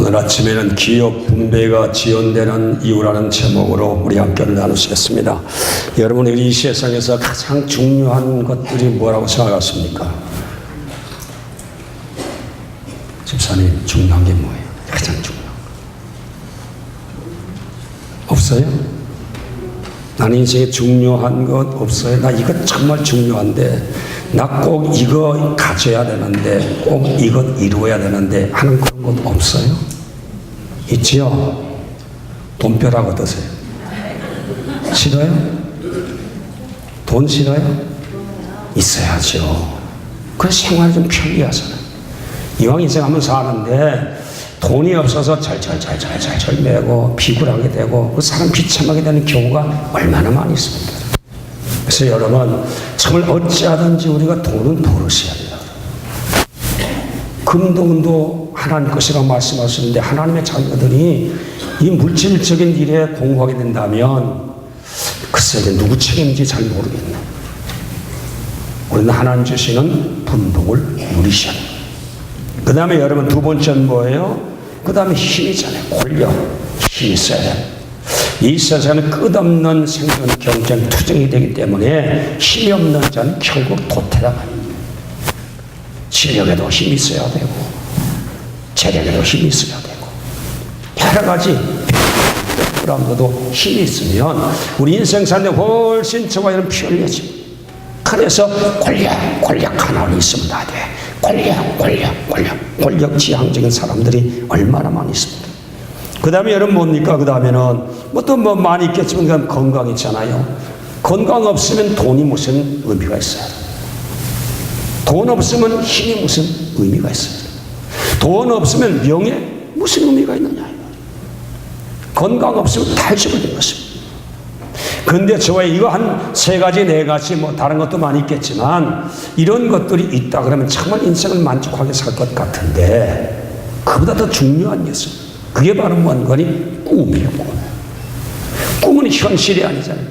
오늘 아침에는 기업 분배가 지연되는 이유라는 제목으로 우리 함께를 나누시겠습니다. 여러분이 이 세상에서 가장 중요한 것들이 뭐라고 생각하십니까? 집사님, 중요한 게 뭐예요? 가장 중요한 거 없어요? 나는 인생에 중요한 것 없어요. 나 이거 정말 중요한데, 나 꼭 이거 가져야 되는데, 꼭 이것 이루어야 되는데 하는 그런 것 없어요? 있지요? 돈벼락 어떠세요? 싫어요? 돈 싫어요? 있어야죠. 그래서 생활이 좀 편리하잖아요. 이왕 인생 한번 사는데 돈이 없어서 절절절절절절 매고 비굴하게 되고 그 사람 비참하게 되는 경우가 얼마나 많이 있습니다. 그래서 여러분, 정말 어찌하든지 우리가 돈은 버릇이야 돼요. 금도 은도 하나님 것이라고 말씀하시는데, 하나님의 자녀들이 이 물질적인 일에 공부하게 된다면 글쎄 누구 책임인지 잘 모르겠네. 우리는 하나님 주시는 분복을 누리셔야 돼요. 그 다음에 여러분, 두 번째는 뭐예요? 그 다음에 힘이잖아요. 권력, 힘이 있어야 돼요. 이 세상에는 끝없는 생존, 경쟁, 투쟁이 되기 때문에 힘이 없는 자는 결국 도태당합니다. 실력에도 힘이 있어야 되고, 재력에도 힘이 있어야 되고, 여러 가지 브라운드도 힘이 있으면 우리 인생 사는데 훨씬 저와 이런 편리해집니다. 그래서 권력 하나로 있으면 다 돼. 권력 지향적인 사람들이 얼마나 많이 있습니다. 그 다음에 여러분 뭡니까? 그 다음에는 또 많이 있겠지만 그건 건강 있잖아요. 건강 없으면 돈이 무슨 의미가 있어요? 돈 없으면 힘이 무슨 의미가 있어요? 돈 없으면 명예 무슨 의미가 있느냐? 건강 없으면 다 잊어버린 것입니다. 근데 저와 이거 한 세 가지, 네 가지, 다른 것도 많이 있겠지만, 이런 것들이 있다 그러면 정말 인생을 만족하게 살 것 같은데, 그보다 더 중요한 게 있어요. 그게 바로 뭔가니? 꿈이에요, 꿈. 꿈은 현실이 아니잖아요.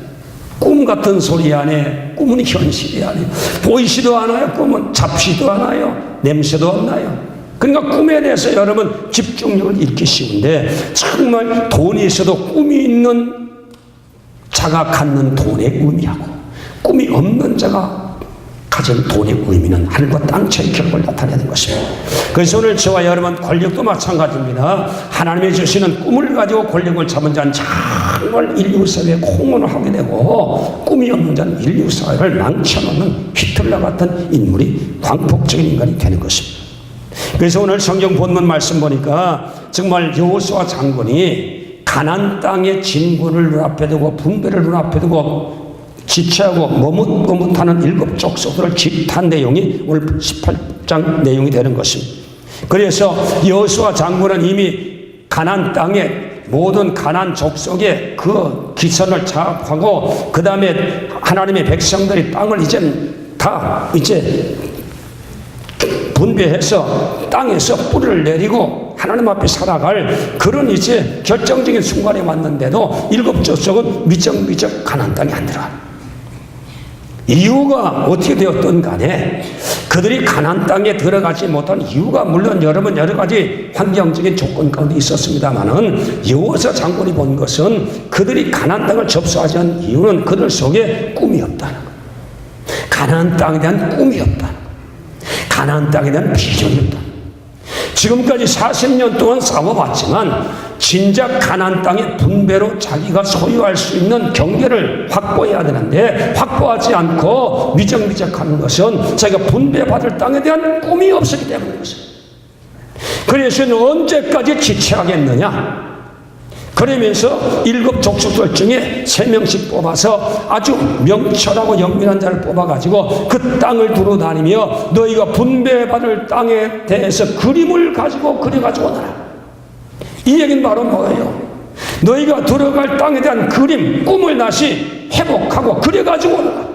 꿈 같은 소리 안에 꿈은 현실이 아니에요. 보이지도 않아요. 꿈은 잡지도 않아요. 냄새도 안 나요. 그러니까 꿈에 대해서 여러분 집중력을 잃기 쉬운데, 정말 돈이 있어도 꿈이 있는 자가 갖는 돈의 의미하고 꿈이 없는 자가 가진 돈의 의미는 하늘과 땅 차이의 결과를 나타내는 것입니다. 그래서 오늘 저와 여러분, 권력도 마찬가지입니다. 하나님이 주시는 꿈을 가지고 권력을 잡은 자는 정말 인류 사회에 공헌을 하게 되고, 꿈이 없는 자는 인류 사회를 망쳐놓는 히틀러 같은 인물이, 광폭적인 인간이 되는 것입니다. 그래서 오늘 성경 본문 말씀 보니까 정말 여호수아 장군이 가나안 땅의 진군을 눈앞에 두고, 분배를 눈앞에 두고 지체하고 머뭇머뭇하는 7 족속들을 집탄 내용이 오늘 18장 내용이 되는 것입니다. 그래서 여호수아 장군은 이미 가나안 땅의 모든 가나안 족속의 그 기선을 장악하고, 그 다음에 하나님의 백성들이 땅을 이제 분배해서 땅에서 뿌리를 내리고 하나님 앞에 살아갈 그런 이제 결정적인 순간에 왔는데도 7 족속은 미적미적 가나안 땅에 안 들어가. 이유가 어떻게 되었든 간에 그들이 가나안 땅에 들어가지 못한 이유가 물론 여러분 여러 가지 환경적인 조건 가운데 있었습니다만은, 여호수아 장군이 본 것은 그들이 가나안 땅을 접수하지 않은 이유는 그들 속에 꿈이 없다는 것, 가나안 땅에 대한 꿈이 없다는 것, 가나안 땅에 대한 비전이 없다. 지금까지 40년 동안 싸워봤지만 진작 가나안 땅의 분배로 자기가 소유할 수 있는 경계를 확보해야 되는데, 확보하지 않고 미적미적하는 것은 자기가 분배받을 땅에 대한 꿈이 없었기 때문인 것입니다. 그래서 언제까지 지체하겠느냐? 그러면서 7 족속들 중에 3명씩 뽑아서 아주 명철하고 영민한 자를 뽑아가지고 그 땅을 두루다니며 너희가 분배받을 땅에 대해서 그림을 가지고 그려가지고 오너라. 이 얘기는 바로 뭐예요? 너희가 들어갈 땅에 대한 그림, 꿈을 다시 회복하고 그려가지고 오너라.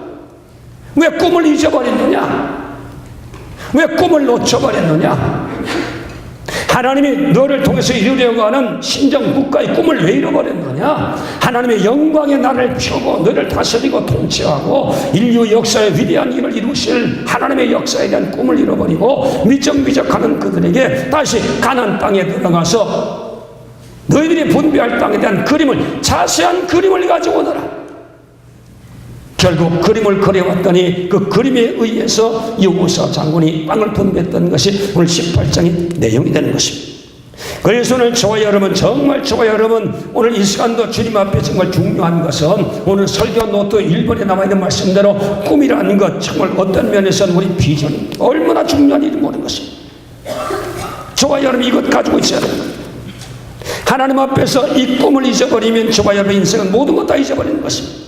왜 꿈을 잊어버렸느냐? 왜 꿈을 놓쳐버렸느냐? 하나님이 너를 통해서 이루려고 하는 신정 국가의 꿈을 왜 잃어버렸느냐? 하나님의 영광의 나라를 펴고 너를 다스리고 통치하고 인류 역사의 위대한 일을 이루실 하나님의 역사에 대한 꿈을 잃어버리고 미적미적하는 그들에게 다시 가나안 땅에 들어가서 너희들이 분배할 땅에 대한 그림을, 자세한 그림을 가지고 오너라. 결국 그림을 그려왔더니 그 그림에 의해서 여호사 장군이 땅을 분배했던 것이 오늘 18장의 내용이 되는 것입니다. 그래서 오늘 저와 여러분, 정말 저와 여러분, 오늘 이 시간도 주님 앞에 정말 중요한 것은 오늘 설교 노트 1번에 나와 있는 말씀대로 꿈이라는 것, 정말 어떤 면에서는 우리 비전이 얼마나 중요한지 모르는 것입니다. 저와 여러분 이것 가지고 있어야 됩니다. 하나님 앞에서 이 꿈을 잊어버리면 저와 여러분 인생은 모든 것 다 잊어버리는 것입니다.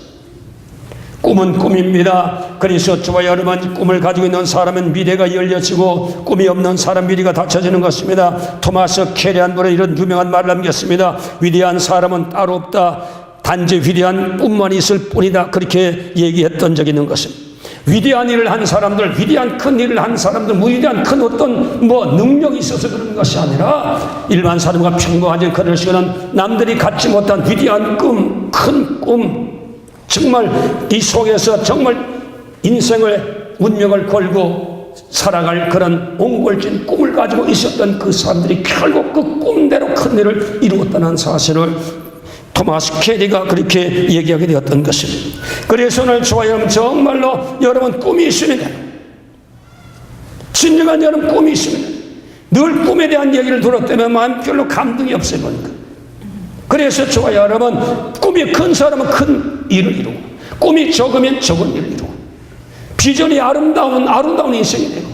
꿈은 꿈입니다. 그래서 저와 여러분 꿈을 가지고 있는 사람은 미래가 열려지고 꿈이 없는 사람 미래가 닫혀지는 것입니다. 토마스 캐리안브는 이런 유명한 말을 남겼습니다. 위대한 사람은 따로 없다. 단지 위대한 꿈만 있을 뿐이다. 그렇게 얘기했던 적이 있는 것입니다. 위대한 일을 한 사람들, 위대한 큰 일을 한 사람들, 위대한 큰 어떤 능력이 있어서 그런 것이 아니라 일반 사람과 평범하지 그럴 시간은 남들이 갖지 못한 위대한 꿈, 큰 꿈, 정말 이 속에서 정말 인생을 운명을 걸고 살아갈 그런 옹골진 꿈을 가지고 있었던 그 사람들이 결국 그 꿈대로 큰 일을 이루었다는 사실을 토마스 캐리가 그렇게 얘기하게 되었던 것입니다. 그래서 오늘 저와 여러분 정말로 여러분 꿈이 있습니다. 진정한 여러분 꿈이 있습니다. 늘 꿈에 대한 얘기를 들었다면 마음 별로 감동이 없어요 보니까. 그래서 저와 여러분 꿈이 큰 사람은 큰 일을 이루고 꿈이 적으면 적은 일을 이루고 비전이 아름다운 인생이 되고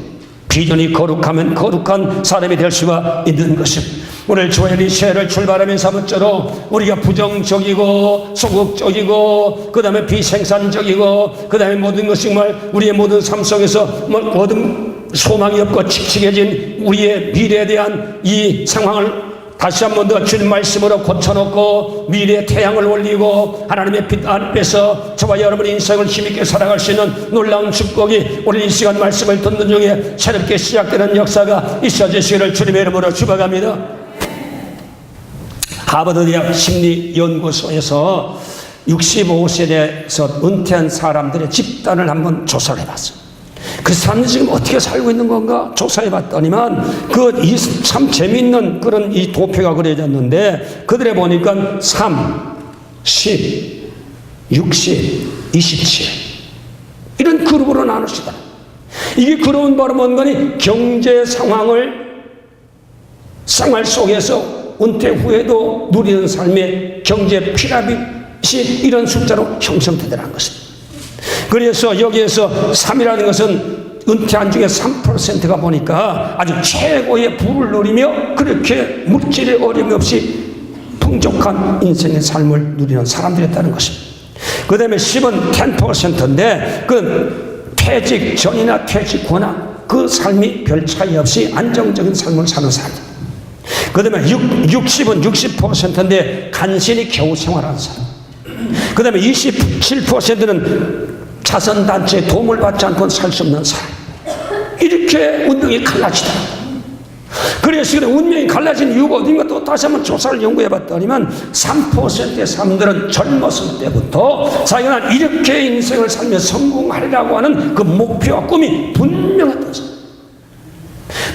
비전이 거룩하면 거룩한 사람이 될 수가 있는 것입니다. 오늘 조엘이 새해를 출발하면서 아무쪼록 우리가 부정적이고 소극적이고 그 다음에 비생산적이고 그 다음에 모든 것이 정말 우리의 모든 삶 속에서 모든 소망이 없고 칙칙해진 우리의 미래에 대한 이 상황을 다시 한 번 더 주님 말씀으로 고쳐놓고 미래의 태양을 올리고 하나님의 빛 앞에서 저와 여러분의 인생을 힘있게 살아갈 수 있는 놀라운 축복이 오늘 이 시간 말씀을 듣는 중에 새롭게 시작되는 역사가 있어지시기를 주님의 이름으로 축복합니다. 하버드 대학 심리연구소에서 65세에서 은퇴한 사람들의 집단을 한번 조사를 해봤어요. 그 사람들이 지금 어떻게 살고 있는 건가 조사해 봤더니만 참 재미있는 그런 이 도표가 그려졌는데 그들에 보니까 3, 10, 60, 27 이런 그룹으로 나누시다. 이게 그룹은 바로 뭔가니 경제 생활 속에서 은퇴 후에도 누리는 삶의 경제 피라밋이 이런 숫자로 형성되더라는 것입니다. 그래서 여기에서 3이라는 것은 은퇴한 중에 3%가 보니까 아주 최고의 부를 누리며 그렇게 물질의 어려움이 없이 풍족한 인생의 삶을 누리는 사람들이었다는 것입니다. 그 다음에 10은 10%인데 그 퇴직 전이나 퇴직 후나 그 삶이 별 차이 없이 안정적인 삶을 사는 사람들. 그 다음에 60은 60%인데 간신히 겨우 생활하는 사람. 그 다음에 27%는 자선단체의 도움을 받지 않고는 살 수 없는 사람. 이렇게 운명이 갈라지다. 그래서 운명이 갈라진 이유가 어딘가 또 다시 한번 조사를 연구해 봤더니만 3%의 사람들은 젊었을 때부터 자기가 이렇게 인생을 살며 성공하리라고 하는 그 목표와 꿈이 분명했던 사람.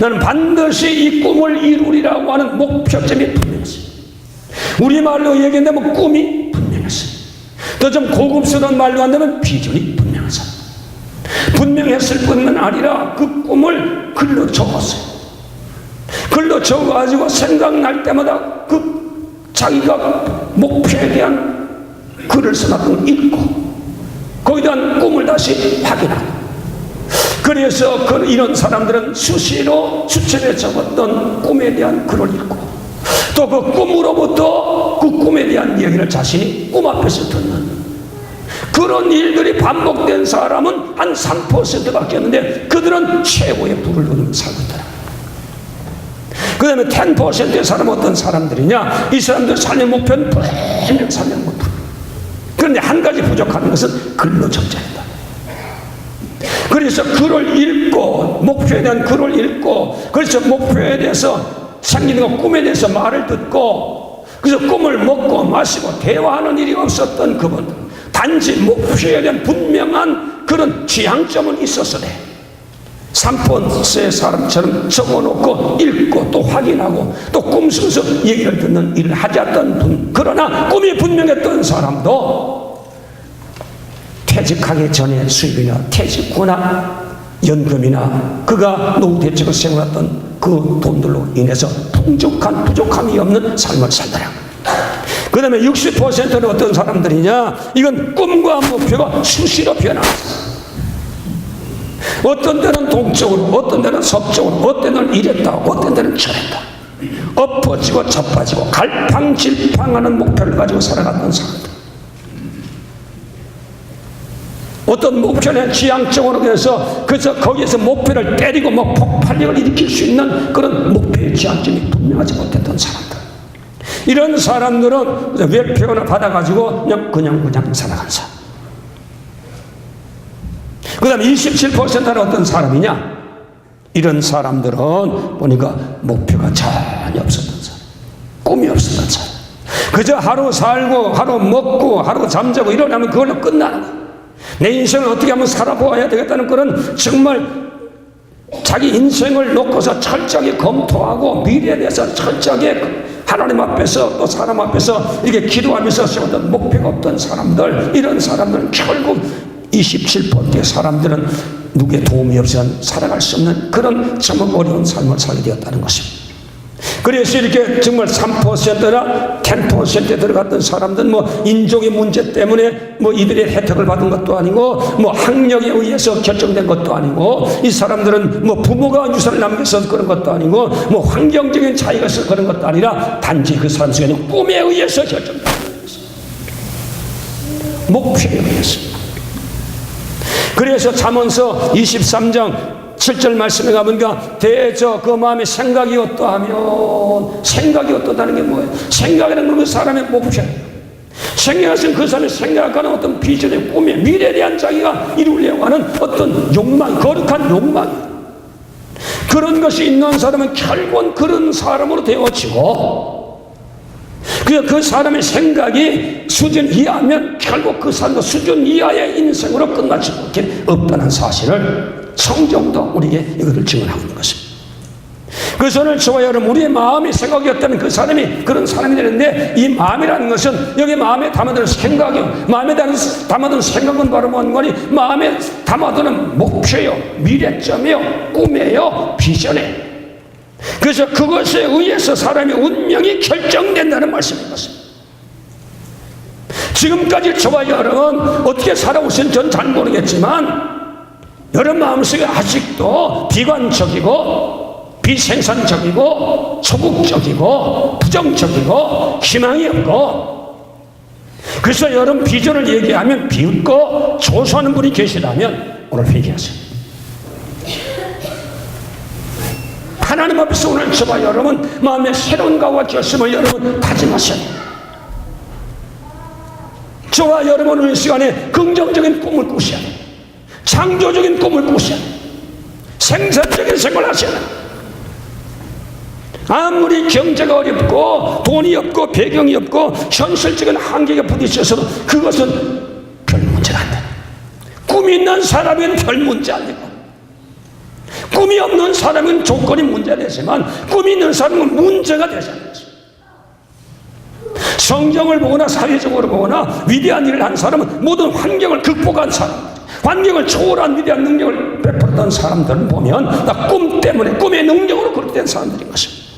나는 반드시 이 꿈을 이루리라고 하는 목표점이 분명했어요. 우리말로 얘기한다면 꿈이 분명했어요. 또 좀 고급스러운 말로 한다면 비전이 분명한 사람. 분명했을 뿐만 아니라 그 꿈을 글로 적었어요. 글로 적어가지고 생각날 때마다 그 자기가 목표에 대한 글을 써놨던 거 읽고 거기에 대한 꿈을 다시 확인하고 그래서 이런 사람들은 수시로 수첩에 적었던 꿈에 대한 글을 읽고 또 그 꿈으로부터 그 꿈에 대한 이야기를 자신이 꿈 앞에서 듣는 그런 일들이 반복된 사람은 한 3%밖에 없는데 그들은 최고의 부를 누리며 살고 있더라. 그 다음에 10%의 사람은 어떤 사람들이냐? 이 사람들 삶의 목표는 분명 삶의 목표. 그런데 한 가지 부족한 것은 글로 적자야 한다. 그래서 글을 읽고 목표에 대한 글을 읽고 그래서 목표에 대해서 생기는 거 꿈에 대해서 말을 듣고 그래서 꿈을 먹고 마시고 대화하는 일이 없었던 그분들, 단지 목표에 대한 분명한 그런 지향점은 있었으되 3번째 사람처럼 적어놓고 읽고 또 확인하고 또 꿈속에서 얘기를 듣는 일을 하지 않던 분, 그러나 꿈이 분명했던 사람도 퇴직하기 전에 수입이나 퇴직 후나 연금이나 그가 노후 대책을 세워놨던 그 돈들로 인해서 부족함이 없는 삶을 살더라. 그 다음에 60%는 어떤 사람들이냐, 이건 꿈과 목표가 수시로 변화했어. 어떤 때는 동쪽으로, 어떤 때는 서쪽으로, 어떤 때는 이랬다, 어떤 때는 저랬다. 엎어지고 자빠지고 갈팡질팡하는 목표를 가지고 살아갔던 사람들. 어떤 목표는 지향적으로 해서 그래서 거기에서 목표를 때리고 뭐 폭발력을 일으킬 수 있는 그런 목표의 지향점이 분명하지 못했던 사람들. 이런 사람들은 웰페어나 받아가지고 그냥 살아간 사람. 그 다음에 27%는 어떤 사람이냐? 이런 사람들은 보니까 목표가 전혀 없었던 사람, 꿈이 없었던 사람. 그저 하루 살고 하루 먹고 하루 잠자고 일어나면 그걸로 끝나는 거야. 내 인생을 어떻게 한번 살아보아야 되겠다는 그런 정말 자기 인생을 놓고서 철저하게 검토하고 미래에 대해서 철저하게 하나님 앞에서 또 사람 앞에서 이렇게 기도하면서 세웠던 목표가 없던 사람들, 이런 사람들은 결국 27%의 사람들은 누구의 도움이 없이는 살아갈 수 없는 그런 정말 어려운 삶을 살게 되었다는 것입니다. 그래서 이렇게 정말 3%나 10%에 들어갔던 사람들은 뭐 인종의 문제 때문에 뭐 이들의 혜택을 받은 것도 아니고 뭐 학력에 의해서 결정된 것도 아니고 이 사람들은 뭐 부모가 유산을 남겨서 그런 것도 아니고 뭐 환경적인 차이가 있어서 그런 것도 아니라 단지 그 사람 속에 있는 꿈에 의해서 결정된 것입니다. 목표에 의해서. 그래서 잠언서 23장 7절 말씀에 가보니까 대저 그 마음에 생각이 어떠하면, 생각이 어떠다는 게 뭐예요? 생각이라는 건 그 사람의 목표예요. 생각하신 그 사람이 생각하는 어떤 비전의 꿈에 미래에 대한 자기가 이루려고 하는 어떤 욕망, 거룩한 욕망이에요. 그런 것이 있는 사람은 결국은 그런 사람으로 되어지고, 그 사람의 생각이 수준 이하면 결국 그 사람도 수준 이하의 인생으로 끝날 수밖에 없다는 사실을 성경도 우리에게 이것을 증언하고 있는 것입니다. 그래서 오늘 저와 여러분, 우리의 마음이 생각이었다면 그 사람이 그런 사람이 되는데, 이 마음이라는 것은 여기 마음에 담아두는 생각이요, 마음에 담아두는 생각은 바로 뭔가니 마음에 담아두는 목표요, 미래점이요, 꿈이요, 비전이에요. 그래서 그것에 의해서 사람의 운명이 결정된다는 말씀인 것입니다. 지금까지 저와 여러분 어떻게 살아오신 전 잘 모르겠지만 여러분 마음속에 아직도 비관적이고 비생산적이고 소극적이고 부정적이고 희망이 없고, 그래서 여러분 비전을 얘기하면 비웃고 조소하는 분이 계시다면 오늘 회개하세요. 하나님 앞에서 오늘 저와 여러분 마음의 새로운 각오와 결심을 여러분 다짐하셔야 돼요. 저와 여러분은 이 시간에 긍정적인 꿈을 꾸셔야 돼요. 창조적인 꿈을 꾸셔야 돼요. 생산적인 생활을 하셔야 돼요. 아무리 경제가 어렵고 돈이 없고 배경이 없고 현실적인 한계가 부딪혀서도 그것은 별 문제가 안 돼요. 꿈이 있는 사람은 별 문제 안 되고, 꿈이 없는 사람은 조건이 문제되지만 꿈이 있는 사람은 문제가 되지 않는 것입니다. 성경을 보거나 사회적으로 보거나 위대한 일을 한 사람은 모든 환경을 극복한 사람, 환경을 초월한 위대한 능력을 베풀었던 사람들을 보면 다 꿈 때문에, 꿈의 능력으로 그렇게 된 사람들인 것입니다.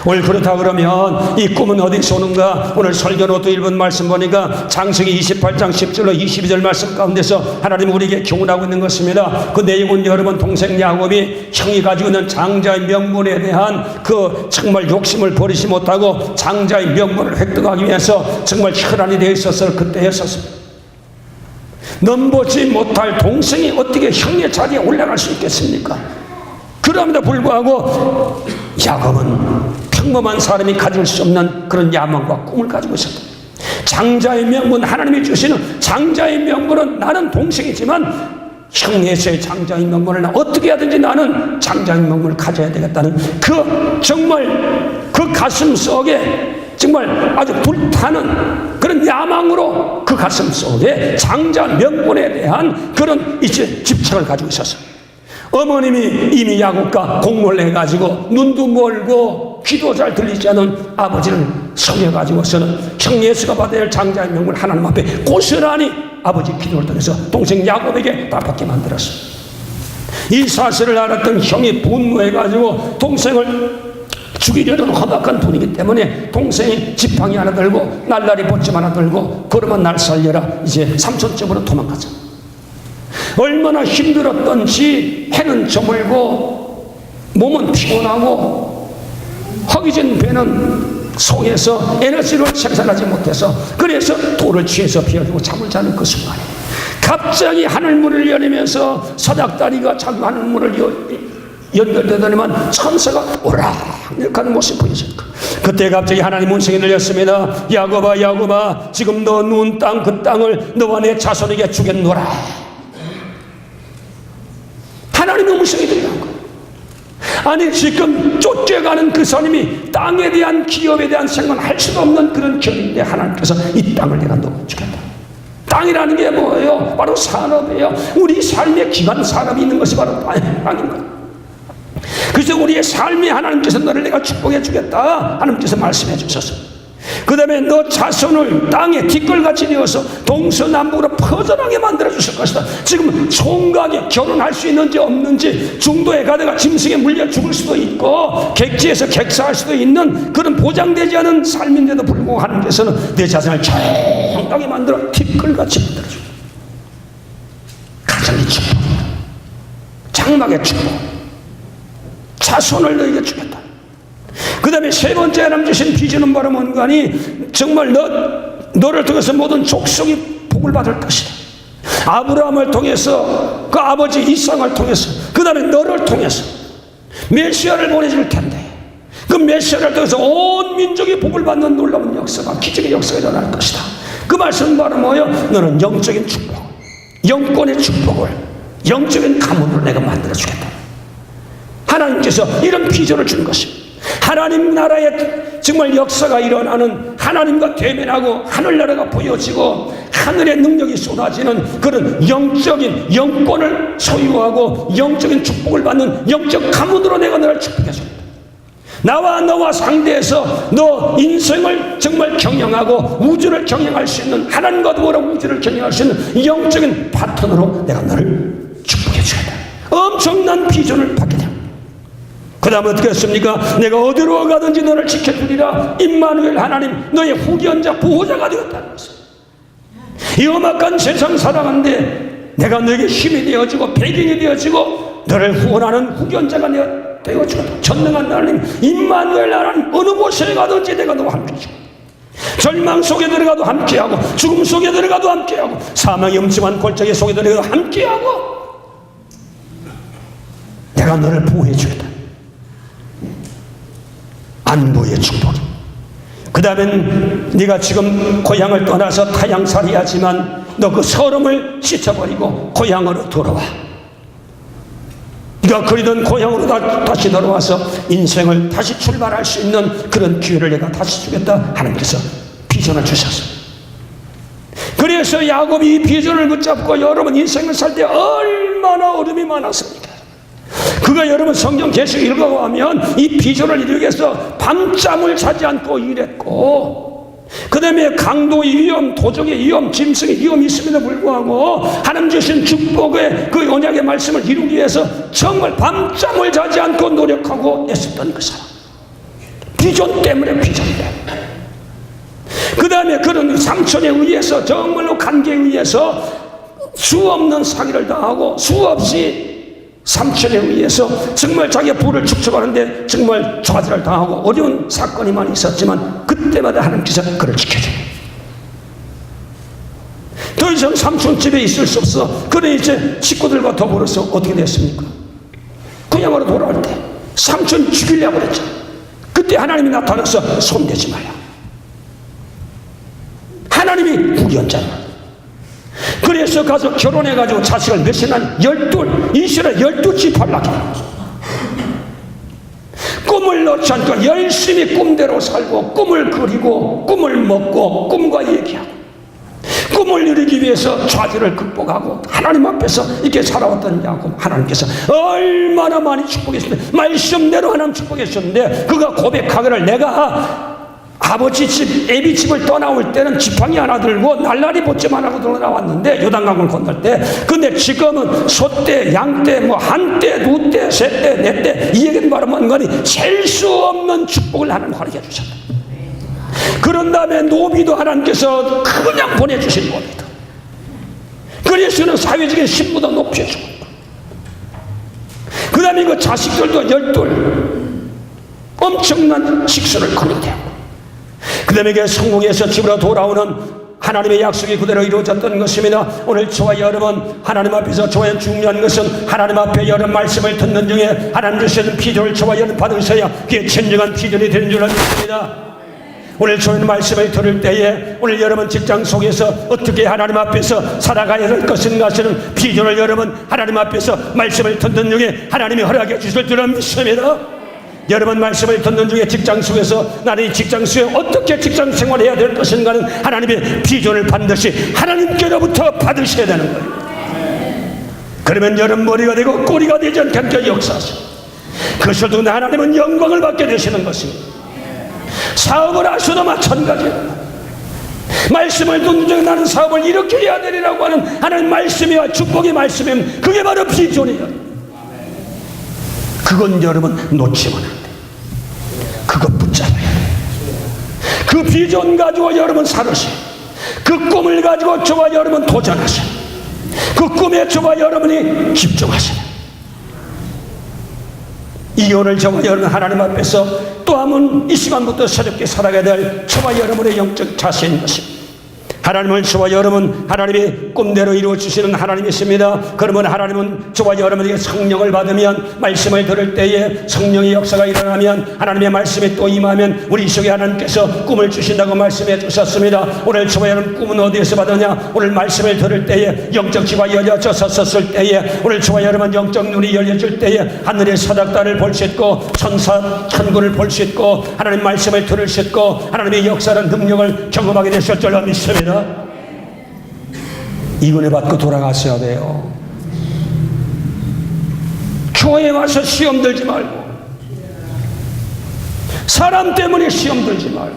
오늘 그렇다 그러면 이 꿈은 어디서 오는가? 오늘 설교 노트 1분 말씀 보니까 창세기 28장 10절로 22절 말씀 가운데서 하나님 우리에게 교훈하고 있는 것입니다. 그 내용은 여러분 동생 야곱이 형이 가지고 있는 장자의 명분에 대한 그 정말 욕심을 버리지 못하고 장자의 명분을 획득하기 위해서 정말 혈안이 되어 있었을 그때였었습니다. 넘보지 못할 동생이 어떻게 형의 자리에 올라갈 수 있겠습니까? 그럼에도 불구하고 야곱은 평범한 사람이 가질 수 없는 그런 야망과 꿈을 가지고 있었다. 장자의 명분, 하나님이 주시는 장자의 명분은 나는 동생이지만 형예서의 장자의 명분을 어떻게 하든지 나는 장자의 명분을 가져야 되겠다는 그 정말 그 가슴 속에 정말 아주 불타는 그런 야망으로 그 가슴 속에 장자 명분에 대한 그런 이제 집착을 가지고 있었어요. 어머님이 이미 야곱과 공모를 해가지고 눈도 멀고 귀도 잘 들리지 않은 아버지를 속여가지고서는 형 예수가 받아야 할 장자의 명분을 하나님 앞에 고스란히 아버지 기도를 통해서 동생 야곱에게 다 받게 만들었어요. 이 사실을 알았던 형이 분노해가지고 동생을 죽이려는 험악한 분이기 때문에 동생이 지팡이 하나 들고 날라리 보침 하나 들고 걸으면 날 살려라 이제 삼촌집으로 도망가자. 얼마나 힘들었던지 해는 저물고 몸은 피곤하고 허기진 배는 속에서 에너지를 생산하지 못해서 그래서 돌을 취해서 피워주고 잠을 자는 그 순간에 갑자기 하늘문을 열리면서 서작다리가 자기 하늘문을 연결되더니만 천사가 오락내락하는 모습이 보여집니다. 그때 갑자기 하나님 음성이 들렸습니다. 야곱아 야곱아 지금 너 누운 땅 그 땅을 너와 내 자손에게 주겠노라. 하나님의 음성이 들려온 거예요. 아니 지금 쫓겨가는 그 사람이 땅에 대한 기업에 대한 생각을 할 수도 없는 그런 결인데 하나님께서 이 땅을 내가 너 주겠다. 땅이라는 게 뭐예요? 바로 산업이에요. 우리 삶의 기반 산업이 있는 것이 바로 땅입니다. 그래서 우리의 삶에 하나님께서 너를 내가 축복해 주겠다 하나님께서 말씀해 주셨어요. 그 다음에 너 자손을 땅에 뒷걸같이 되어서 동서남북으로 퍼져나게 만들어 주실 것이다. 지금 총각에 결혼할 수 있는지 없는지 중도에 가다가 짐승에 물려 죽을 수도 있고 객지에서 객사할 수도 있는 그런 보장되지 않은 삶인데도 불구하고 하나님께서는 내 자손을 정당히 만들어 뒷걸같이 만들어 줘. 가정의 축복입니다. 장막의 축복. 자손을 너에게 주겠다. 그 다음에 세 번째 하나님 주신 비전은 바로 뭔가니 정말 너를 통해서 모든 족속이 복을 받을 것이다. 아브라함을 통해서 그 아버지 이삭을 통해서 그 다음에 너를 통해서 메시아를 보내줄 텐데 그 메시아를 통해서 온 민족이 복을 받는 놀라운 역사가 기적의 역사가 일어날 것이다. 그 말씀은 바로 뭐예요? 너는 영적인 축복, 영권의 축복을 영적인 가문으로 내가 만들어 주겠다. 하나님께서 이런 비전을 주는 것입니다. 하나님 나라의 정말 역사가 일어나는 하나님과 대면하고 하늘나라가 보여지고 하늘의 능력이 쏟아지는 그런 영적인 영권을 소유하고 영적인 축복을 받는 영적 가문으로 내가 너를 축복해 줍니다. 나와 너와 상대해서 너 인생을 정말 경영하고 우주를 경영할 수 있는 하나님과 더불어 우주를 경영할 수 있는 영적인 파트너로 내가 너를 축복해 주겠다. 엄청난 비전을 받게 됩니다. 그 다음 어떻게 했습니까? 내가 어디로 가든지 너를 지켜주리라. 임마누엘 하나님 너의 후견자 보호자가 되었다는 것입니다. 이 험악한 세상 살아가는데 내가 너에게 힘이 되어지고 배경이 되어지고 너를 후원하는 후견자가 되어지고 전능한 하나님 임마누엘 하나님 어느 곳에 가든지 내가 너와 함께해주고 절망 속에 들어가도 함께하고 죽음 속에 들어가도 함께하고 사망의 음침한 골짜기 속에 들어가도 함께하고 내가 너를 보호해주겠다. 안보의 축복이. 그 다음엔 네가 지금 고향을 떠나서 타향살이 하지만 너 그 서름을 씻어버리고 고향으로 돌아와. 네가 그리던 고향으로 다시 돌아와서 인생을 다시 출발할 수 있는 그런 기회를 내가 다시 주겠다. 하나님께서 비전을 주셨어요. 그래서 야곱이 이 비전을 붙잡고 여러분 인생을 살 때 얼마나 어려움이 많았습니까? 그가 여러분 성경 계속 읽어가면 이 비전을 이루기 위해서 밤잠을 자지 않고 일했고 그 다음에 강도의 위험, 도적의 위험, 짐승의 위험이 있음에도 불구하고 하나님 주신 축복의 그 언약의 말씀을 이루기 위해서 정말 밤잠을 자지 않고 노력하고 애썼던 그 사람. 비전 때문에 비전이다. 그 다음에 그런 삼촌에 의해서 정말로 관계에 의해서 수 없는 사기를 당하고 수없이 삼촌에 의해서 정말 자기의 부를 축적하는데 정말 좌절을 당하고 어려운 사건이 많이 있었지만 그때마다 하나님께서 그를 지켜줘요. 더 이상 삼촌 집에 있을 수 없어. 그래 이제 식구들과 더불어서 어떻게 됐습니까? 고향으로 돌아올 때 삼촌 죽이려고 그랬죠. 그때 하나님이 나타나서 손대지 마라. 하나님이 후견자야. 그래 애굽에서 가서 결혼해가지고 자식을 몇이 낳니? 12, 이스라엘 12지파를 낳게 된 거죠. 꿈을 놓지 않고 열심히 꿈대로 살고, 꿈을 그리고, 꿈을 먹고, 꿈과 얘기하고, 꿈을 이루기 위해서 좌절을 극복하고 하나님 앞에서 이렇게 살아왔던 야곱, 하나님께서 얼마나 많이 축복했는데, 말씀대로 하나님 축복했었는데, 그가 고백하기를 내가 아버지 집 애비 집을 떠나올 때는 지팡이 하나 들고 날라리 보찜 하나 들고 나왔는데, 요단강을 건널 때. 근데 지금은 소떼, 양떼, 뭐 한떼, 두떼, 셋떼, 넷떼, 이 얘기는 말하면 거니 셀 수 없는 축복을 하나님 허락해 주셨다. 그런 다음에 노비도 하나님께서 그냥 보내주신 겁니다. 그래서는 사회적인 신분도 높여주고, 그 다음에 그 자식들도 12 엄청난 식수를 거느되고, 그 다음에 그 성공해서 집으로 돌아오는 하나님의 약속이 그대로 이루어졌던 것입니다. 오늘 저와 여러분 하나님 앞에서 저와 중요한 것은 하나님 앞에 여러 말씀을 듣는 중에 하나님 주시는 비전을 저와 여러분 받으셔야 그게 진정한 비전이 되는 줄 믿습니다. 오늘 저희는 말씀을 들을 때에 오늘 여러분 직장 속에서 어떻게 하나님 앞에서 살아가야 할 것인가 하시는 비전을 여러분 하나님 앞에서 말씀을 듣는 중에 하나님이 허락해 주실 줄 믿습니다. 여러분 말씀을 듣는 중에 직장 속에서 나는 이 직장 속에 어떻게 직장 생활해야 될 것인가는 하나님의 비전을 반드시 하나님께로부터 받으셔야 되는 거예요. 그러면 여러분 머리가 되고 꼬리가 되지 않게 역사하시고, 그것을 통해 하나님은 영광을 받게 되시는 것입니다. 사업을 하셔도 마찬가지예요. 말씀을 듣는 중에 나는 사업을 이렇게 해야 되리라고 하는 하나님 말씀이와 축복의 말씀이면 그게 바로 비전이에요. 그건 여러분 놓치면 안 돼. 그거 붙잡아야 돼. 그 비전 가지고 여러분 살으세요. 그 꿈을 가지고 저와 여러분 도전하세요. 그 꿈에 저와 여러분이 집중하세요. 이 오늘 저와 여러분 하나님 앞에서 또 한번 이 시간부터 새롭게 살아가야 될 저와 여러분의 영적 자세인 것입니다. 하나님은 저와 여러분 하나님의 꿈대로 이루어주시는 하나님이십니다. 그러면 하나님은 저와 여러분에게 성령을 받으면, 말씀을 들을 때에 성령의 역사가 일어나면, 하나님의 말씀이 또 임하면 우리 속에 하나님께서 꿈을 주신다고 말씀해 주셨습니다. 오늘 저와 여러분 꿈은 어디에서 받느냐? 오늘 말씀을 들을 때에 영적 지가 열려져서 섰을 때에, 오늘 저와 여러분 영적 눈이 열려질 때에 하늘의 사닥다를 볼 수 있고 천사 천군을 볼 수 있고 하나님 말씀을 들을 수 있고 하나님의 역사는 능력을 경험하게 되실 줄로 믿습니다. 이 은혜 받고 돌아가셔야 돼요. 교회에 와서 시험 들지 말고, 사람 때문에 시험 들지 말고,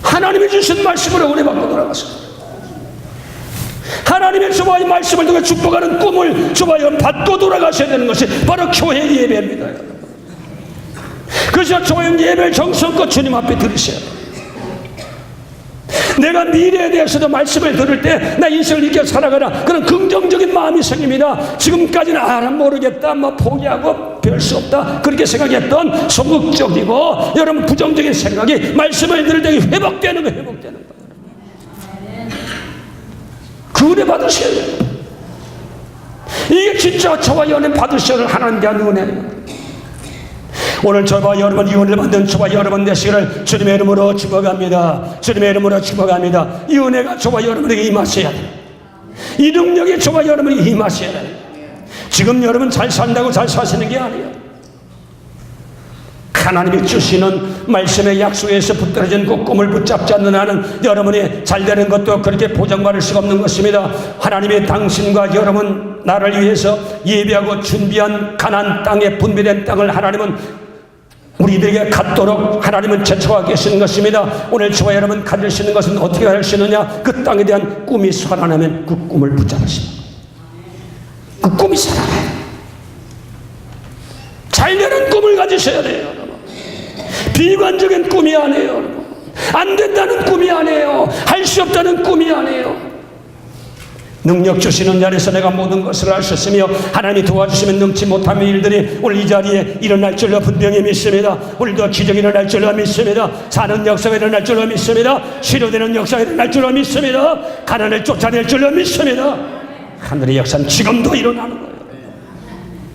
하나님이 주신 말씀으로 은혜 받고 돌아가세요. 하나님의 저와의 말씀을 통해 축복하는 꿈을 저와 받고 돌아가셔야 되는 것이 바로 교회 예배입니다. 그래서 저와 예배를 정성껏 주님 앞에 드리셔야 돼요. 내가 미래에 대해서도 말씀을 들을 때 나 인생을 이렇게 살아가라, 그런 긍정적인 마음이 생깁니다. 지금까지는 난 모르겠다, 뭐 포기하고 별 수 없다 그렇게 생각했던 소극적이고 여러분 부정적인 생각이 말씀을 들을 때 회복되는 거예요. 회복되는 거예요. 그 은혜 받으셔야 돼요. 이게 진짜 저와 연애 받으셔야 할 하나님 대한 은혜예요. 오늘 저와 여러분 이 은혜를 받는 저와 여러분 되시기를 주님의 이름으로 축복합니다. 주님의 이름으로 축복합니다. 이 은혜가 저와 여러분에게 임하셔야 돼요. 이 능력이 저와 여러분에게 임하셔야 돼요. 지금 여러분 잘 산다고 잘 사시는 게 아니에요. 하나님이 주시는 말씀의 약속에서 붙들어진 그 꿈을 붙잡지 않는 한은 여러분이 잘 되는 것도 그렇게 보장받을 수가 없는 것입니다. 하나님의 당신과 여러분 나를 위해서 예비하고 준비한 가나안 땅에 분배된 땅을 하나님은 우리들에게 갖도록 하나님은 제쳐와 계시는 것입니다. 오늘 저와 여러분 가질 수 있는 것은 어떻게 할 수 있느냐? 그 땅에 대한 꿈이 살아나면 그 꿈을 붙잡으시는 거예요. 그 꿈이 살아나요. 잘 되는 꿈을 가지셔야 돼요. 여러분. 비관적인 꿈이 아니에요. 여러분. 안 된다는 꿈이 아니에요. 할 수 없다는 꿈이 아니에요. 능력 주시는 자리에서 내가 모든 것을 할 수 있으며 하나님이 도와주시면 능치 못하는 일들이 오늘 이 자리에 일어날 줄로 분명히 믿습니다. 오늘도 기적이 일어날 줄로 믿습니다. 사는 역사가 일어날 줄로 믿습니다. 치료되는 역사가 일어날 줄로 믿습니다. 가난을 쫓아낼 줄로 믿습니다. 하늘의 역사는 지금도 일어나는 거예요.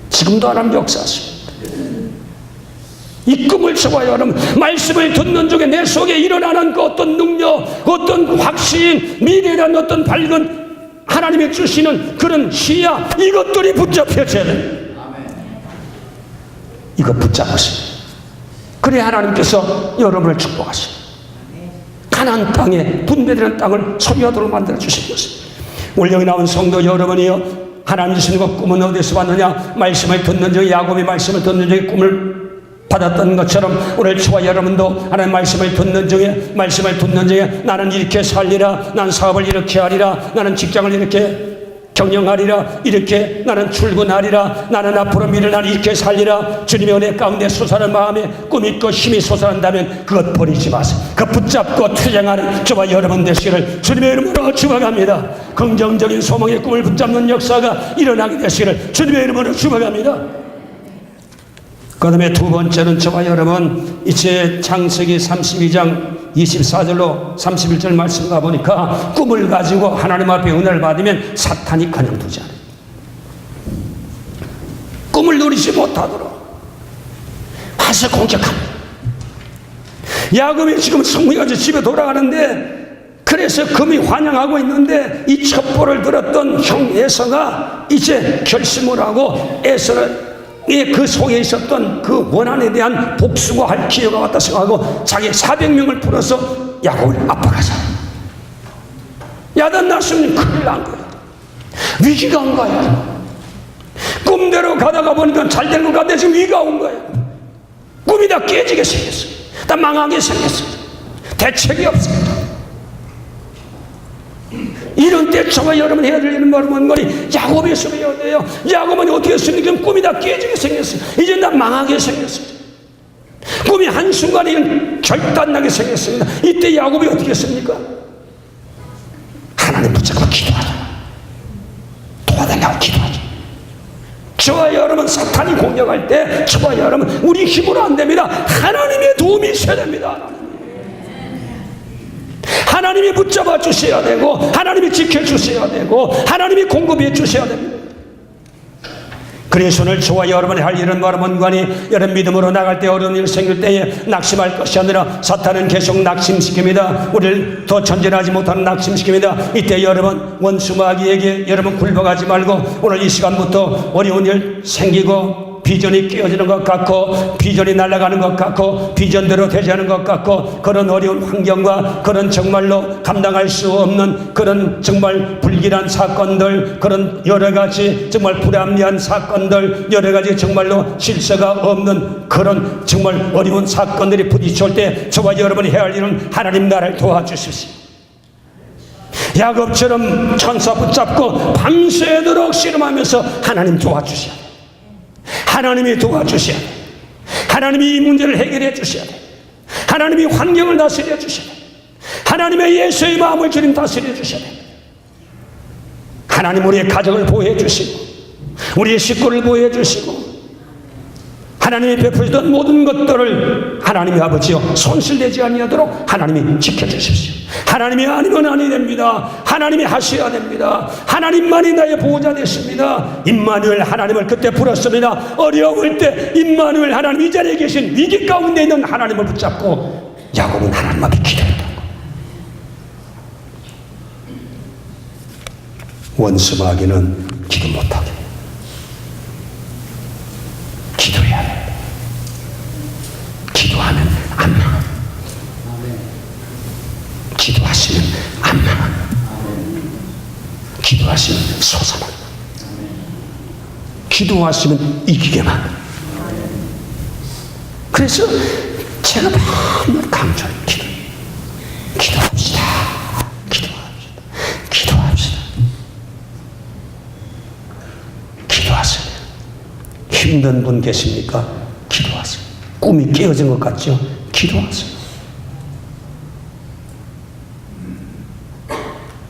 지금도 하나님 역사하십니다. 이 꿈을 저와 여러분, 말씀을 듣는 중에 내 속에 일어나는 그 어떤 능력, 어떤 확신, 미래에 대한 어떤 밝은 하나님이 주시는 그런 시야, 이것들이 붙잡혀져야 됩니다. 이거 붙잡으세요. 그래 하나님께서 여러분을 축복하시고 가나안 땅에 분배되는 땅을 소유하도록 만들어 주신 것입니다. 오늘 여기 나온 성도 여러분이요, 하나님 주시는 것 꿈은 어디서 왔느냐? 말씀을 듣는 중에, 야곱이 말씀을 듣는 중에 꿈을 받았던 것처럼 오늘 저와 여러분도 하나님 말씀을 듣는 중에 나는 이렇게 살리라, 나는 사업을 이렇게 하리라, 나는 직장을 이렇게 경영하리라, 이렇게 나는 출근하리라, 나는 앞으로 미래를 나는 이렇게 살리라, 주님의 은혜 가운데 솟아난 마음에 꿈 있고 힘이 솟아난다면 그것 버리지 마세요. 그 붙잡고 투쟁하는 저와 여러분 되시기를 주님의 이름으로 축복합니다. 긍정적인 소망의 꿈을 붙잡는 역사가 일어나게 되시기를 주님의 이름으로 축복합니다. 그 다음에 두 번째는 저와 여러분, 이제 창세기 32장 24절로 31절 말씀 가보니까 꿈을 가지고 하나님 앞에 은혜를 받으면 사탄이 그냥두지 않아요. 꿈을 누리지 못하도록 와서 공격합니다. 야곱이 지금 성공해서 집에 돌아가는데, 그래서 금이 환영하고 있는데 이 첩보를 들었던 형 에서가 이제 결심을 하고, 에서는 그 속에 있었던 그 원한에 대한 복수가 할 기회가 왔다 생각하고 자기 400명을 풀어서 야곱을 압박하자. 야단 났으면 큰일 난 거야. 위기가 온 거야. 꿈대로 가다가 보니까 잘 된 것 같은데 지금 위기가 온 거야. 꿈이 다 깨지게 생겼어요. 다 망하게 생겼어요. 대책이 없어요. 이런 때 저와 여러분 해야 될 일은 뭐니? 야곱이 있어야 돼요. 야곱은 어떻게 했습니까? 꿈이 다 깨지게 생겼어요. 이제 다 망하게 생겼어요. 꿈이 한순간에 결단나게 생겼습니다. 이때 야곱이 어떻게 했습니까? 하나님 붙잡고 기도하자. 도와달라고 기도하자. 저와 여러분, 사탄이 공격할 때 저와 여러분, 우리 힘으로 안 됩니다. 하나님의 도움이 있어야 됩니다. 하나님이 붙잡아 주셔야 되고, 하나님이 지켜주셔야 되고, 하나님이 공급해 주셔야 됩니다. 그래서 오늘 저와 여러분이 할 일은 뭐라면관이, 여러분 믿음으로 나갈 때 어려운 일 생길 때에 낙심할 것이 아니라 사탄은 계속 낙심시킵니다. 우리를 더 전진하지 못하는 낙심시킵니다. 이때 여러분, 원수 마귀에게 여러분 굴복하지 말고, 오늘 이 시간부터 어려운 일 생기고 비전이 깨어지는 것 같고, 비전이 날아가는 것 같고, 비전대로 되지 않은 것 같고, 그런 어려운 환경과 그런 정말로 감당할 수 없는 그런 정말 불길한 사건들, 그런 여러 가지 정말 불합리한 사건들, 여러 가지 정말로 질서가 없는 그런 정말 어려운 사건들이 부딪힐 때 저와 여러분이 해야 할 일은 하나님 나라를 도와주십시오. 야곱처럼 천사 붙잡고 밤새도록 씨름하면서 하나님 도와주셔야 돼요. 하나님이 도와주셔야 돼요. 하나님이 이 문제를 해결해 주셔야 돼요. 하나님이 환경을 다스려 주셔야 돼요. 하나님의 예수의 마음을 주님 다스려 주셔야 돼요. 하나님 우리의 가정을 보호해 주시고, 우리의 식구를 보호해 주시고, 하나님이 베푸시던 모든 것들을 하나님의 아버지여 손실되지 아니하도록 하나님이 지켜주십시오. 하나님이 아니면 아니 됩니다. 하나님이 하셔야 됩니다. 하나님만이 나의 보호자 되십니다. 임마누엘 하나님을 그때 부르습니다. 어려울 때 임마누엘 하나님, 이 자리에 계신 위기 가운데 있는 하나님을 붙잡고 야곱은 하나님 앞에 기도했다. 원수 마귀는 기도 못하게 기도해야 돼. 기도하면 안 망해. 기도하시면 안 망해. 기도하시면 솟아나. 기도하시면 이기게만. 그래서 제가 맨날 강조해요. 기도합시다. 기도합시다. 기도합시다. 기도하세요. 힘든 분 계십니까? 기도하세요. 꿈이 깨어진 것 같죠? 기도하세요.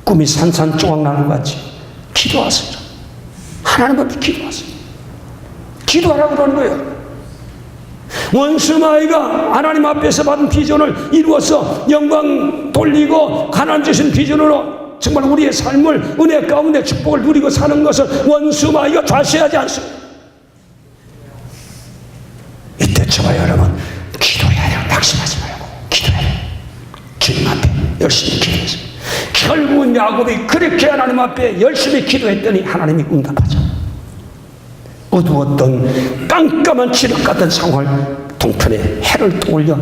꿈이 산산조각 나는 것 같죠? 기도하세요. 하나님 앞에 기도하세요. 기도하라고 그러는 거예요. 원수 마귀가 하나님 앞에서 받은 비전을 이루어서 영광 돌리고 가나안 주신 비전으로 정말 우리의 삶을 은혜 가운데 축복을 누리고 사는 것을 원수 마귀가 좌시하지 않습니다. 이때 저와 여러분 낙심하지 말고 기도해. 주님 앞에 열심히 기도해서 결국은 야곱이 그렇게 하나님 앞에 열심히 기도했더니 하나님이 응답하죠. 어두웠던 깜깜한 지륵 같은 상황을 동편에 해를 떠올려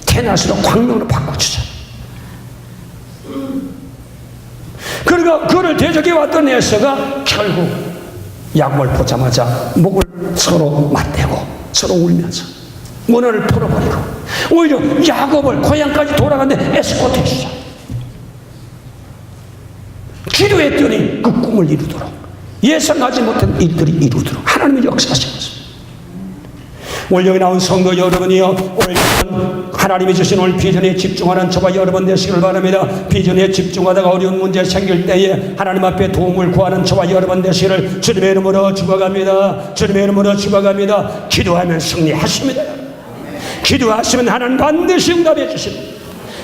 대낮으로 광명으로 바꿔주죠. 그러니까 그를 대적해 왔던 에서가 결국 야곱을 보자마자 목을 서로 맞대고 서로 울면서 문화를 풀어버리고 오히려 야곱을 고향까지 돌아갔는데 에스코트해 주죠. 기도했더니 그 꿈을 이루도록 예상하지 못한 일들이 이루도록 하나님의 역사하신 것입니다. 오늘 여기 나온 성도 여러분이요, 오늘 하나님이 주신 오늘 비전에 집중하는 저와 여러분 되시길 바랍니다. 비전에 집중하다가 어려운 문제 생길 때에 하나님 앞에 도움을 구하는 저와 여러분 되시기를 주님의 이름으로 축원합니다. 주님의 이름으로 축원합니다. 기도하면 승리하십니다. 기도하시면 하나님 반드시 응답해 주십니다.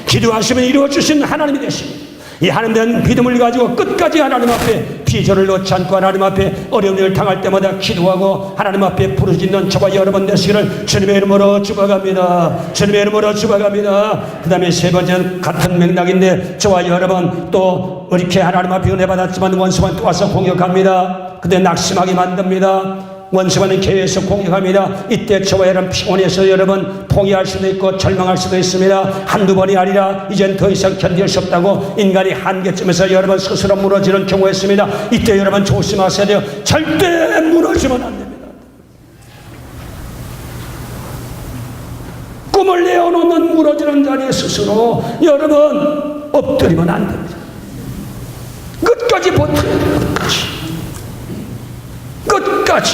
기도하시면 이루어 주시는 하나님이 되십니다. 이 하나님의 믿음을 가지고 끝까지 하나님 앞에 비전을 놓지 않고 하나님 앞에 어려운 일을 당할 때마다 기도하고 하나님 앞에 부르짖는 저와 여러분 되시기를 주님의 이름으로 축원합니다. 주님의 이름으로 축원합니다. 그 다음에 세 번째는 같은 맥락인데 저와 여러분 또 이렇게 하나님 앞에 은혜 받았지만 원수만 또 와서 공격합니다. 근데 낙심하게 만듭니다. 원수와는 계속 공격합니다. 이때 저와 여러분 피곤해서 여러분 포기할 수도 있고 절망할 수도 있습니다. 한두 번이 아니라 이젠 더 이상 견딜 수 없다고 인간이 한계점에서 여러분 스스로 무너지는 경우가 있습니다. 이때 여러분 조심하셔야 돼요. 절대 무너지면 안 됩니다. 꿈을 내어놓는 무너지는 자리에 스스로 여러분 엎드리면 안 됩니다. 끝까지 버텨야 돼요. 끝까지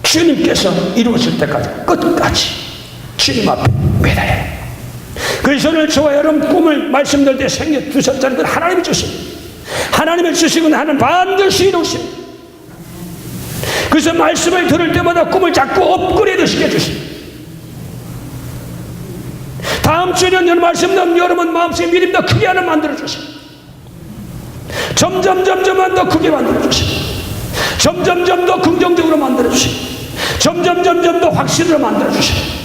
주님께서 이루어질 때까지 끝까지 주님 앞에 매달려야 해요. 그래서 오늘 저와 여러분 꿈을 말씀드릴 때 생겨두셨다는 건 하나님이 주십니다. 하나님이 주시고 하나님 반드시 이루십니다. 그래서 말씀을 들을 때마다 꿈을 자꾸 업그레이드 시켜주십니다. 다음 주에는 여러분 말씀 나오면 여러분 마음속에 미리 더 크게 하나 만들어주십니다. 점점 더 크게 만들어주십니다. 점점 더 긍정적으로 만들어주시고 점점 더 확신으로 만들어주시고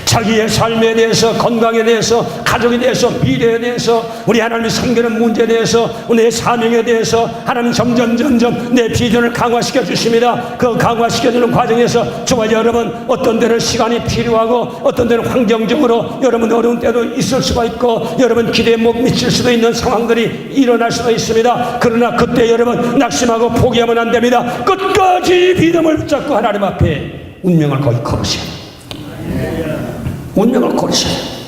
자기의 삶에 대해서 건강에 대해서 가족에 대해서 미래에 대해서 우리 하나님이 섬기는 문제에 대해서 내 사명에 대해서 하나님 점점 내 비전을 강화시켜 주십니다. 그 강화시켜주는 과정에서 저와 여러분 어떤 때는 시간이 필요하고 어떤 때는 환경적으로 여러분 어려운 때도 있을 수가 있고 여러분 기대에 못 미칠 수도 있는 상황들이 일어날 수도 있습니다. 그러나 그때 여러분 낙심하고 포기하면 안 됩니다. 끝까지 믿음을 붙잡고 하나님 앞에 운명을 거의 걸으셔야 돼요. 운명을 걸으셔야 돼요.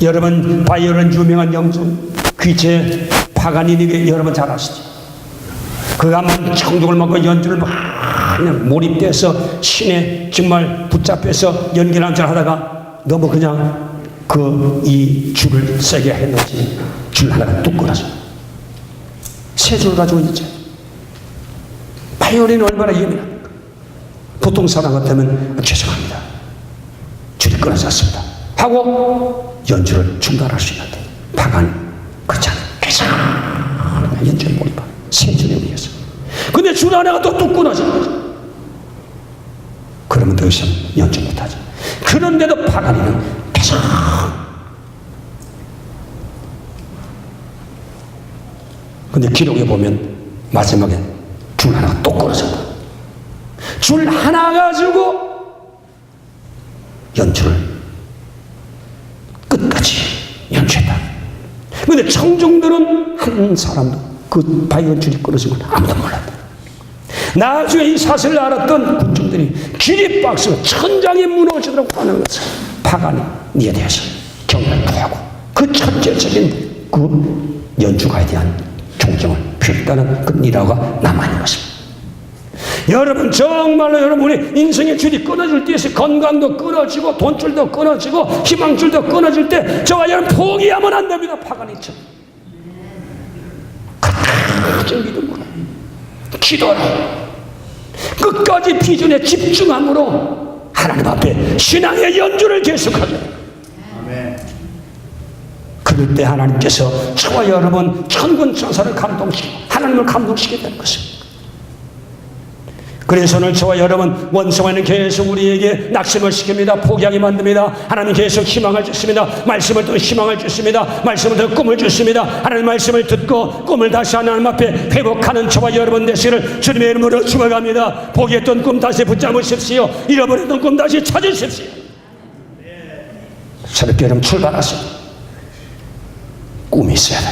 여러분 바이올린 유명한 영주 귀체 파가니니 여러분 잘 아시죠? 그가 한번 청중을 먹고 연주를 막 그냥 몰입돼서 신에 정말 붙잡혀서 연기를 한잔 하다가 너무 그냥 이 줄을 세게 했는지 줄 하나가 뚝 끊어져. 세 줄 가지고 있죠. 바이올린은 얼마나 예민합니까? 보통 사람 같으면 죄송합니다. 줄이 끊어졌습니다. 하고 연주를 중단할 수 있는데 파가니 그렇지 않아요. 계속 연주에 몰입하 세 줄에 의해서. 근데 줄 하나가 또 뚝 끊어진 거죠. 그러면 더 이상 연주 못하죠. 그런데도 파가니는 계속 근데 기록에 보면 마지막에 줄 하나가 또 끊어졌다. 줄 하나 가지고 연주를 끝까지 연주했다. 그런데 청중들은 한 사람도 그 바이올린 줄이 끊어진 건 아무도 몰랐다. 나중에 이 사실을 알았던 군중들이 기립박수로 천장이 무너지도록 하는 것을 파가니에 대해서 경멸을 토하고 그 천재적인 그 연주가에 대한 존경을 표했다는 그 일화가 남아있는 것입니다. 여러분 정말로 여러분의 인생의 줄이 끊어질 때에서 건강도 끊어지고 돈줄도 끊어지고 희망줄도 끊어질 때 저와 여러분 포기하면 안 됩니다. 파가니처럼 끝까지 믿음으로 기도로 끝까지 비전에 집중함으로 하나님 앞에 신앙의 연주를 계속하게 아멘. 그럴 때 하나님께서 저와 여러분 천군 천사를 감동시키고 하나님을 감동시키게 되는 것입니다. 그래서 오늘 저와 여러분, 원성하는 계속 우리에게 낙심을 시킵니다. 포기하게 만듭니다. 하나님 계속 희망을 주십니다. 말씀을 또 희망을 주십니다. 말씀을 또 꿈을 주십니다. 하나님 말씀을 듣고 꿈을 다시 하나님 앞에 회복하는 저와 여러분 되시기를 주님의 이름으로 축원합니다. 포기했던 꿈 다시 붙잡으십시오. 잃어버렸던 꿈 다시 찾으십시오. 새롭게 여러분 출발하세요. 꿈이 있어야 돼요.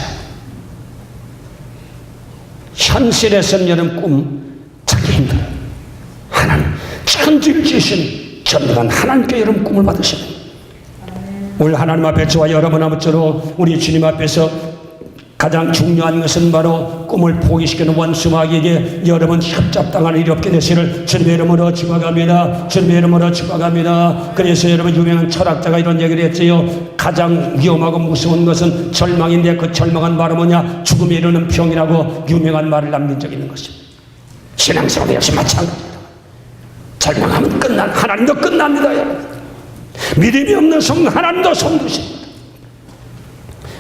현실에서는 여러분 꿈 찾기 힘들어요. 하나님, 천지를 지으신 전능한 하나님께 여러분 꿈을 받으셔야 돼요. 오늘 하나님 앞에 저와 여러분 아무쪼록 우리 주님 앞에서 가장 중요한 것은 바로 꿈을 포기시키는 원수마귀에게 여러분 협잡당하는 일이 없게 되시를 주님의 이름으로 축원합니다. 주님의 이름으로 축원합니다. 그래서 여러분 유명한 철학자가 이런 얘기를 했지요. 가장 위험하고 무서운 것은 절망인데 그 절망한 말은 뭐냐? 죽음에 이르는 병이라고 유명한 말을 남긴 적이 있는 것입니다. 신앙생활도 역시 마찬가지입니다. 절망하면 하나님도 끝납니다. 여러분. 믿음이 없는 성도 하나님도 성도십니다.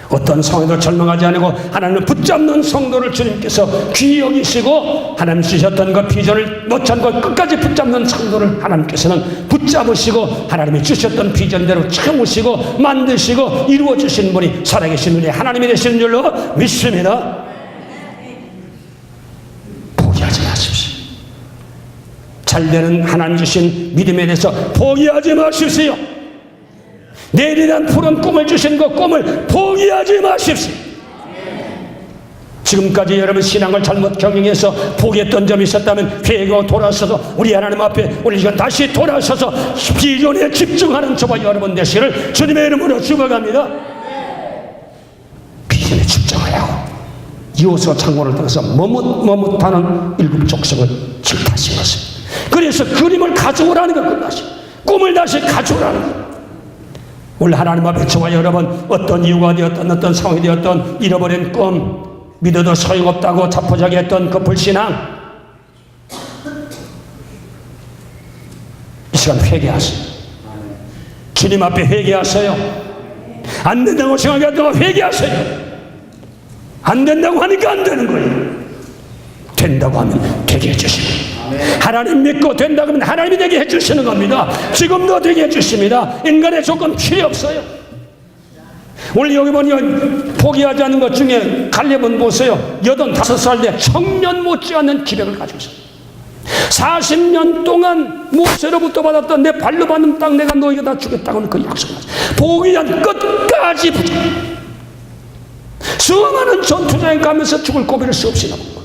어떤 성도도 절망하지 않고 하나님을 붙잡는 성도를 주님께서 귀히 여기시고 하나님 주셨던 그 비전을 놓지 않고 끝까지 붙잡는 성도를 하나님께서는 붙잡으시고 하나님이 주셨던 비전대로 채우시고 만드시고 이루어주신 분이 살아계신 분이 하나님이 되시는 줄로 믿습니다. 포기하지 마십시오. 잘되는 하나님 주신 믿음에 대해서 포기하지 마십시오. 내일이란 푸른 꿈을 주신 그 꿈을 포기하지 마십시오. 지금까지 여러분 신앙을 잘못 경영해서 포기했던 점이 있었다면 회개하고 돌아서서 우리 하나님 앞에 우리 시간 다시 돌아서서 비전에 집중하는 저와 여러분 되시기를 주님의 이름으로 축원합니다. 비전에 집중하라고 이호수와 창고를 통해서 머뭇하는 일곱 족속을 질타하신 것입니다. 그래서 그림을 가져오라는 것 끝나시고 꿈을 다시 가져오라는 것. 오늘 하나님 앞에 저와 여러분 어떤 이유가 되었던 어떤 상황이 되었던 잃어버린 꿈 믿어도 소용없다고 자포자기 했던 그 불신앙 이 시간 회개하세요. 주님 앞에 회개하세요. 안 된다고 생각해도 회개하세요. 안 된다고 하니까 안 되는 거예요. 된다고 하면 되게 해주십니다. 하나님 믿고 된다고 하면 하나님이 되게 해주시는 겁니다. 지금도 되게 해주십니다. 인간의 조건 필요 없어요. 오늘 여기 보니 포기하지 않는 것 중에 갈렙은 보세요. 85살 때 청년 못지않은 기백을 가지고 있어요. 40년 동안 모세로부터 받았던 내 발로 받는 땅 내가 너에게 다 주겠다고는 그 약속을 포기한 끝까지 수많은 전투장에 가면서 죽을 고비를 수없이 넘은 거예요.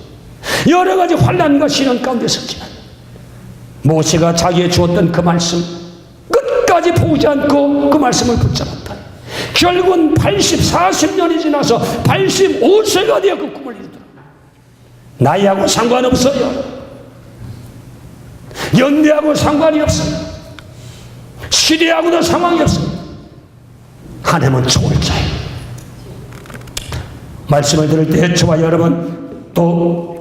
여러 가지 환난과 시련 가운데서 지난 모세가 자기의 주었던 그 말씀 끝까지 보지 않고 그 말씀을 붙잡았다. 결국은 40년이 지나서 85세가 되어 그 꿈을 이루더라. 나이하고 상관없어요. 연대하고 상관이 없어요. 시대하고도 상관이 없어요. 하나님은 좋을 자예요. 말씀을 들을 때 저와 여러분 또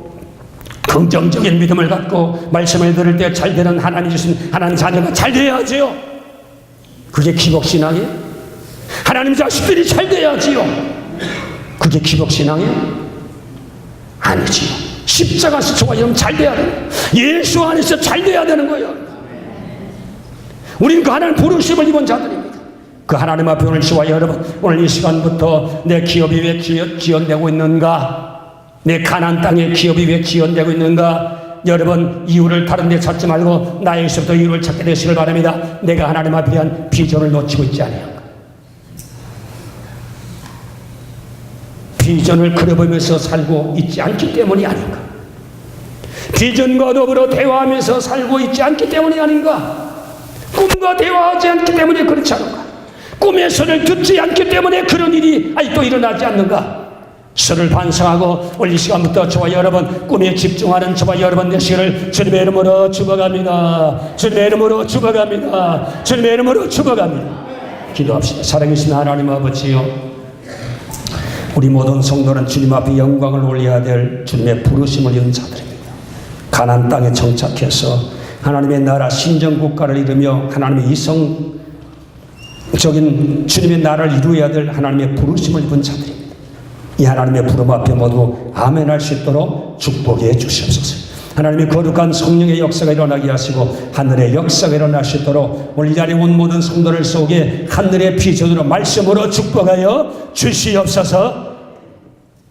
긍정적인 믿음을 갖고 말씀을 들을 때 잘 되는 하나님 주신 하나님 자녀가 잘 돼야지요. 그게 기복신앙이에요. 하나님 자식들이 잘 돼야지요. 그게 기복신앙이에요. 아니지요. 십자가에서 저와 여러분 잘 돼야 돼요. 예수 안에서 잘 돼야 되는 거예요. 우리는 그 하나님 부르심을 입은 자들입니다. 그 하나님 앞에 오늘 저와 여러분 오늘 이 시간부터 내 기업이 왜 지연되고 있는가, 내 가나안 땅에 기업이 왜 지연되고 있는가, 여러분 이유를 다른 데 찾지 말고 나에게서부터 이유를 찾게 되시길 바랍니다. 내가 하나님 앞에 대한 비전을 놓치고 있지 아니한가. 비전을 그려보면서 살고 있지 않기 때문이 아닌가. 비전과 더불어 대화하면서 살고 있지 않기 때문이 아닌가. 꿈과 대화하지 않기 때문에 그렇지 않은가. 꿈의 소리를 듣지 않기 때문에 그런 일이 아직도 일어나지 않는가. 서를 반성하고 오늘 이 시간부터 저와 여러분 꿈에 집중하는 저와 여러분 되시기를 주님의 이름으로 축복합니다. 주님의 이름으로 축복합니다. 주님의 이름으로 축복합니다. 기도합시다. 살아계신 하나님 아버지요, 우리 모든 성도는 주님 앞에 영광을 올려야 될 주님의 부르심을 입은 자들입니다. 가나안 땅에 정착해서 하나님의 나라 신정국가를 이루며 하나님의 이성적인 주님의 나라를 이루어야 될 하나님의 부르심을 입은 자들입니다. 이 하나님의 부름 앞에 모두 아멘할 수 있도록 축복해 주시옵소서. 하나님의 거룩한 성령의 역사가 일어나게 하시고 하늘의 역사가 일어나시도록 오늘 이 자리에 온 모든 성도들 속에 하늘의 비전으로 말씀으로 축복하여 주시옵소서.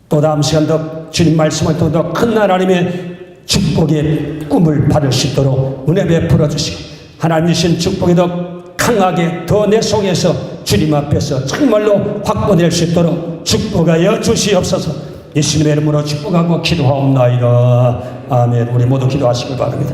또 다음 시간도 주님 말씀을 통해 큰 하나님의 축복의 꿈을 받을 수 있도록 은혜 베풀어 주시고 하나님 주신 축복이 더 강하게 더 내 속에서 주님 앞에서 정말로 확보될 수 있도록 축복하여 주시옵소서. 예수님의 이름으로 축복하고 기도하옵나이다. 아멘. 우리 모두 기도하시길 바랍니다.